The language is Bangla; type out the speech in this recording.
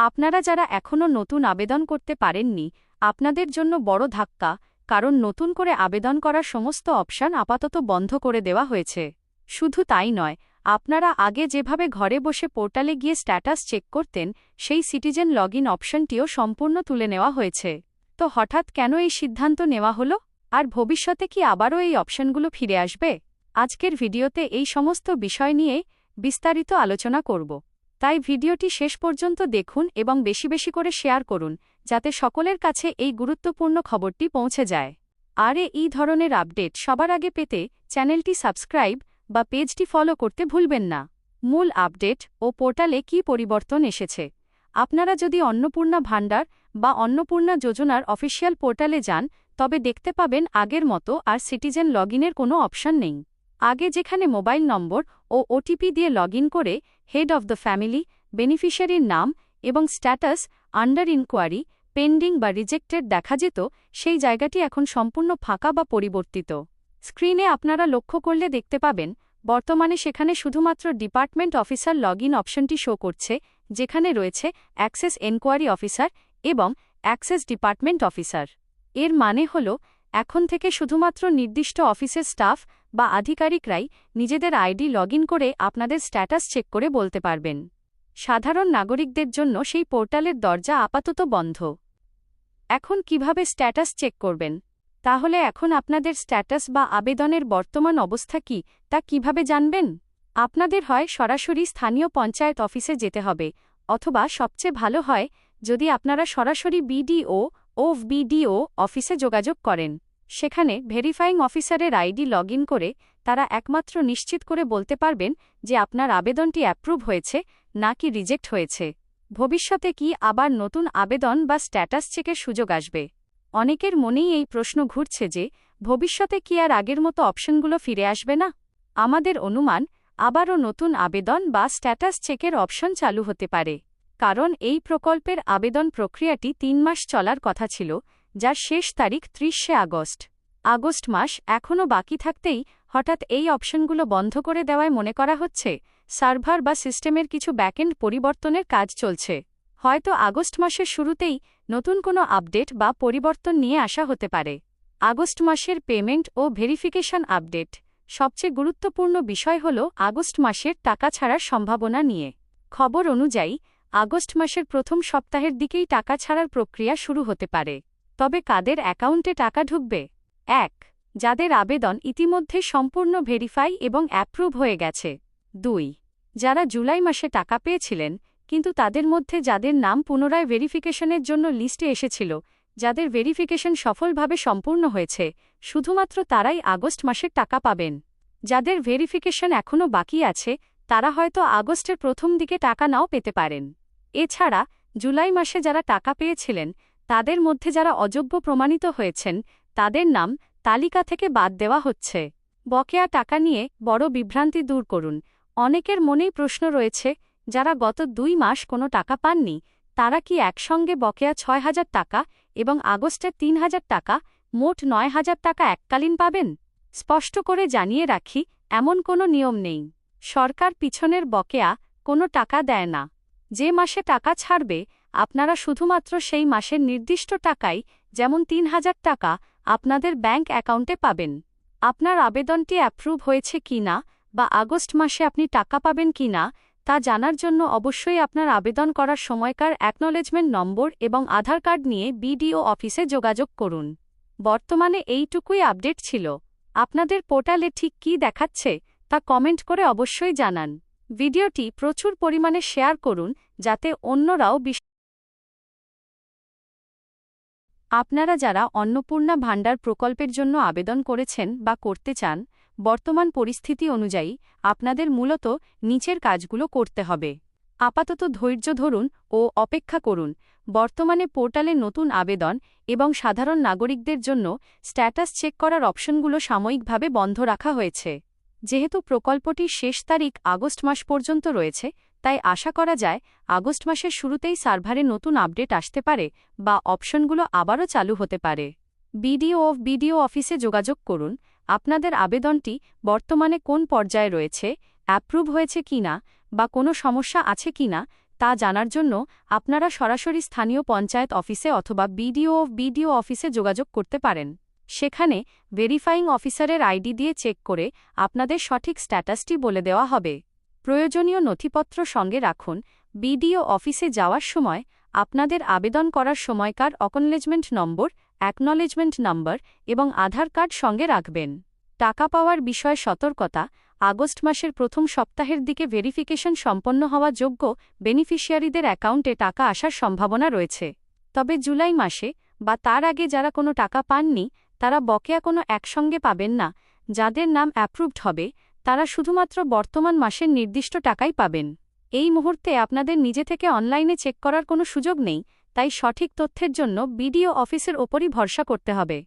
আপনারা যারা এখনও নতুন আবেদন করতে পারেননি, আপনাদের জন্য বড় ধাক্কা, কারণ নতুন করে আবেদন করার সমস্ত অপশন আপাতত বন্ধ করে দেওয়া হয়েছে। শুধু তাই নয়, আপনারা আগে যেভাবে ঘরে বসে পোর্টালে গিয়ে স্ট্যাটাস চেক করতেন, সেই সিটিজেন লগইন অপশনটিও সম্পূর্ণ তুলে নেওয়া হয়েছে। তো হঠাৎ কেন এই সিদ্ধান্ত নেওয়া হলো, আর ভবিষ্যতে কি আবারও এই অপশনগুলো ফিরে আসবে? আজকের ভিডিওতে এই সমস্ত বিষয় নিয়ে বিস্তারিত আলোচনা করব। তাই ভিডিওটি শেষ পর্যন্ত দেখুন এবং বেশি বেশি করে শেয়ার করুন, যাতে সকলের কাছে এই গুরুত্বপূর্ণ খবরটি পৌঁছে যায়। আর এই ধরনের আপডেট সবার আগে পেতে চ্যানেলটি সাবস্ক্রাইব বা পেজটি ফলো করতে ভুলবেন না। মূল আপডেট ও পোর্টালে কী পরিবর্তন এসেছে। আপনারা যদি অন্নপূর্ণা ভাণ্ডার বা অন্নপূর্ণা যোজনার অফিসিয়াল পোর্টালে যান, তবে দেখতে পাবেন আগের মতো আর সিটিজেন লগইনের কোনো অপশন নেই। আগে যেখানে মোবাইল নম্বর ও ওটিপি দিয়ে লগইন করে হেড অফ দ্য ফ্যামিলি, বেনিফিশিয়ারির নাম এবং স্ট্যাটাস আন্ডার ইনকোয়ারি, পেন্ডিং বা রিজেক্টেড দেখা যেত, সেই জায়গাটি এখন সম্পূর্ণ ফাঁকা বা পরিবর্তিত। স্ক্রিনে আপনারা লক্ষ্য করলে দেখতে পাবেন, বর্তমানে সেখানে শুধুমাত্র ডিপার্টমেন্ট অফিসার লগইন অপশনটি শো করছে, যেখানে রয়েছে অ্যাক্সেস এনকোয়ারি অফিসার এবং অ্যাক্সেস ডিপার্টমেন্ট অফিসার। এর মানে হল, এখন থেকে শুধুমাত্র নির্দিষ্ট অফিসের স্টাফ বা আধিকারিকরাই নিজেদের আইডি লগইন করে আপনাদের স্ট্যাটাস চেক করে বলতে পারবেন। সাধারণ নাগরিকদের জন্য সেই পোর্টালের দরজা আপাতত বন্ধ। এখন কিভাবে স্ট্যাটাস চেক করবেন? তাহলে এখন আপনাদের স্ট্যাটাস বা আবেদনের বর্তমান অবস্থা কি, তা কিভাবে জানবেন? আপনাদের হয় সরাসরি স্থানীয় পঞ্চায়েত অফিসে যেতে হবে, অথবা সবচেয়ে ভালো হয় যদি আপনারা সরাসরি বিডিও ও বিডিও অফিসে যোগাযোগ করেন। সেখানে ভেরিফাইং অফিসারের আইডি লগইন করে তারা একমাত্র নিশ্চিত করে বলতে পারবেন যে আপনার আবেদনটি অ্যাপ্রুভ হয়েছে নাকি রিজেক্ট হয়েছে। ভবিষ্যতে কি আবার নতুন আবেদন বা স্ট্যাটাস চেকের সুযোগ আসবে? অনেকের মনেই এই প্রশ্ন ঘুরছে যে ভবিষ্যতে কি আর আগের মতো অপশনগুলো ফিরে আসবে না। আমাদের অনুমান, আবারও নতুন আবেদন বা স্ট্যাটাস চেকের অপশন চালু হতে পারে, কারণ এই প্রকল্পের আবেদন প্রক্রিয়াটি 3 মাস চলার কথা ছিল, যার শেষ তারিখ 30শে আগস্ট। আগস্ট মাস এখনও বাকি থাকতেই হঠাৎ এই অপশনগুলো বন্ধ করে দেওয়ায় মনে করা হচ্ছে সার্ভার বা সিস্টেমের কিছু ব্যাকএন্ড পরিবর্তনের কাজ চলছে। হয়তো আগস্ট মাসের শুরুতেই নতুন কোনো আপডেট বা পরিবর্তন নিয়ে আসা হতে পারে। আগস্ট মাসের পেমেন্ট ও ভেরিফিকেশন আপডেট। সবচেয়ে গুরুত্বপূর্ণ বিষয় হল আগস্ট মাসের টাকা ছাড়ার সম্ভাবনা নিয়ে। খবর অনুযায়ী আগস্ট মাসের প্রথম সপ্তাহের দিকেই টাকা ছাড়ার প্রক্রিয়া শুরু হতে পারে। তবে কাদের অ্যাকাউন্টে টাকা ঢুকবে? 1. যাদের আবেদন ইতিমধ্যে সম্পূর্ণ ভেরিফাই এবং অ্যাপ্রুভ হয়ে গেছে। 2. যারা জুলাই মাসে টাকা পেয়েছিলেন, কিন্তু তাদের মধ্যে যাদের নাম পুনরায় ভেরিফিকেশনের জন্য লিস্টে এসেছিল, যাদের ভেরিফিকেশন সফলভাবে সম্পূর্ণ হয়েছে, শুধুমাত্র তারাই আগস্ট মাসের টাকা পাবেন। যাদের ভেরিফিকেশন এখনও বাকি আছে, তারা হয়তো আগস্টের প্রথম দিকে টাকা নাও পেতে পারেন। এছাড়া জুলাই মাসে যারা টাকা পেয়েছিলেন, তাদের মধ্যে যারা অযোগ্য প্রমাণিত হয়েছেন, তাদের নাম তালিকা থেকে বাদ দেওয়া হচ্ছে। বকেয়া টাকা নিয়ে বড় বিভ্রান্তি দূর করুন। অনেকের মনেই প্রশ্ন রয়েছে, যারা গত 2 মাস কোনো টাকা পাননি, তারা কি একসঙ্গে বকেয়া 6,000 টাকা এবং আগস্টের 3,000 টাকা, মোট 9,000 টাকা এককালীন পাবেন? স্পষ্ট করে জানিয়ে রাখি, এমন কোনো নিয়ম নেই। সরকার পিছনের বকেয়া কোনো টাকা দেয় না। যে মাসে টাকা ছাড়বে, আপনারা শুধুমাত্র সেই মাসের নির্দিষ্ট টাকাই, যেমন 3,000 টাকা, আপনাদের ব্যাংক অ্যাকাউন্টে পাবেন। আপনার আবেদনটি অ্যাপ্রুভ হয়েছে কিনা বা আগস্ট মাসে আপনি টাকা পাবেন কিনা, তা জানার জন্য অবশ্যই আপনার আবেদন করার সময়কার অ্যাকনলেজমেন্ট নম্বর এবং আধার কার্ড নিয়ে বিডিও অফিসে যোগাযোগ করুন। বর্তমানে এইটুকুই আপডেট ছিল। আপনাদের পোর্টালে ঠিক কী দেখাচ্ছে তা কমেন্ট করে অবশ্যই জানান। ভিডিওটি প্রচুর পরিমাণে শেয়ার করুন, যাতে অন্যরাও আপনারা যারা অন্নপূর্ণা ভাণ্ডার প্রকল্পের জন্য আবেদন করেছেন বা করতে চান, বর্তমান পরিস্থিতি অনুযায়ী আপনাদের মূলত নিচের কাজগুলো করতে হবে। আপাতত ধৈর্য ধরুন ও অপেক্ষা করুন। বর্তমানে পোর্টালে নতুন আবেদন এবং সাধারণ নাগরিকদের জন্য স্ট্যাটাস চেক করার অপশনগুলো সাময়িকভাবে বন্ধ রাখা হয়েছে। যেহেতু প্রকল্পটির শেষ তারিখ আগস্ট মাস পর্যন্ত রয়েছে, তাই আশা করা যায় আগস্ট মাসের শুরুতেই সার্ভারে নতুন আপডেট আসতে পারে বা অপশনগুলো আবারও চালু হতে পারে। বিডিও অফিসে যোগাযোগ করুন। আপনাদের আবেদনটি বর্তমানে কোন পর্যায়ে রয়েছে, অ্যাপ্রুভ হয়েছে কিনা বা কোনো সমস্যা আছে কিনা, তা জানার জন্য আপনারা সরাসরি স্থানীয় পঞ্চায়েত অফিসে অথবা বিডিও অফিসে যোগাযোগ করতে পারেন। সেখানে ভেরিফাইং অফিসারের আইডি দিয়ে চেক করে আপনাদের সঠিক স্ট্যাটাসটি বলে দেওয়া হবে। প্রয়োজনীয় নথিপত্র সঙ্গে রাখুন। বিডিও অফিসে যাওয়ার সময় আপনাদের আবেদন করার সময়কার অ্যাকনলেজমেন্ট নম্বর, অ্যাকনলেজমেন্ট নাম্বার এবং আধার কার্ড সঙ্গে রাখবেন। টাকা পাওয়ার বিষয়ে সতর্কতা। আগস্ট মাসের প্রথম সপ্তাহের দিকে ভেরিফিকেশন সম্পন্ন হওয়া যোগ্য বেনিফিশিয়ারিদের অ্যাকাউন্টে টাকা আসার সম্ভাবনা রয়েছে। তবে জুলাই মাসে বা তার আগে যারা কোনো টাকা পাননি তারা বকেয়া কোনো একসঙ্গে পাবেন না। যাদের নাম অ্যাপ্রুভড হবে তারা শুধুমাত্র বর্তমান মাসের নির্দিষ্ট টাকাই পাবেন। এই মুহূর্তে আপনাদের নিজে থেকে অনলাইনে চেক করার কোনো সুযোগ নেই, তাই সঠিক তথ্যের জন্য বিডিও অফিসের ওপরই ভরসা করতে হবে।